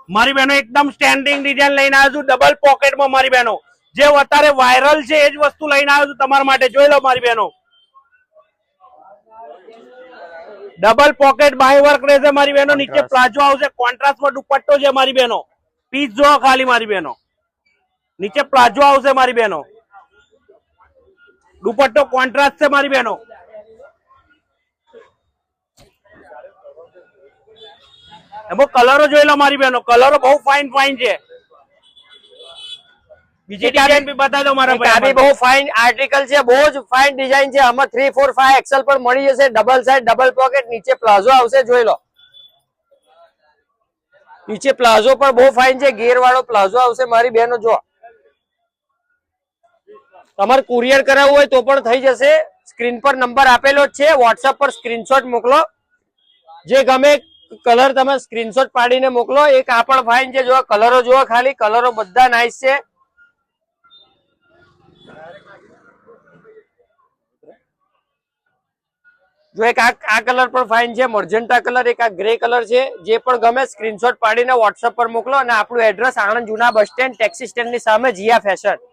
મારી બહેનો એકદમ સ્ટેન્ડિંગ ડિઝાઇન લઈને આવ્યો છું ડબલ પોકેટમાં મારી બહેનો જે અત્યારે વાયરલ છે એ જ વસ્તુ લઈને આવ્યો છું તમારા માટે જોઈ લો મારી બહેનો ડબલ પોકેટ બાય વર્ક રહેશે મારી બહેનો નીચે પ્લાઝો આવશે કોન્ટ્રાસ્ટમાં દુપટ્ટો છે મારી બહેનો પીસ જો ખાલી મારી બહેનો નીચે પ્લાઝો આવશે મારી બહેનો દુપટ્ટો કોન્ટ્રાસ્ટ છે મારી બહેનો એમાં કલરો જોઈ લો મારી બહેનો કલરો બહુ ફાઇન ફાઇન છે બીજી ડિઝાઇન બી બતાવી દો મારા ભાઈ આ બી બહુ ફાઇન આર્ટિકલ છે બહુ જ ફાઇન ડિઝાઇન છે આમાં 3 4 5 એક્સેલ પર મળી જશે ડબલ સાઇડ ડબલ પોકેટ નીચે પ્લાઝો આવશે જોઈ લો નીચે પ્લાઝો પર બહુ ફાઇન છે ગેર વાળો પ્લાઝો આવશે મારી બહેનો જો તમારે કુરિયર કરાવવું હોય તો પણ થઈ જશે સ્ક્રીન પર નંબર આપેલો જ છે વોટ્સએપ પર સ્ક્રીનશોટ મોકલો જે ગમે કલર તમે સ્ક્રીનશોટ પાડીને મોકલો એક આ પણ ફાઇન છે જો કલરો જુઓ ખાલી કલરો બધા નાઇસ છે જો એક આ કલર પણ ફાઇન છે મર્જન્ટા કલર એક આ ગ્રે કલર છે જે પણ ગમે સ્ક્રીનશોટ પાડીને વોટ્સએપ પર મોકલો અને આપણું એડ્રેસ આણંદ જૂના બસ સ્ટેન્ડ ટેક્સી સ્ટેન્ડ ની સામે જીયા ફેશન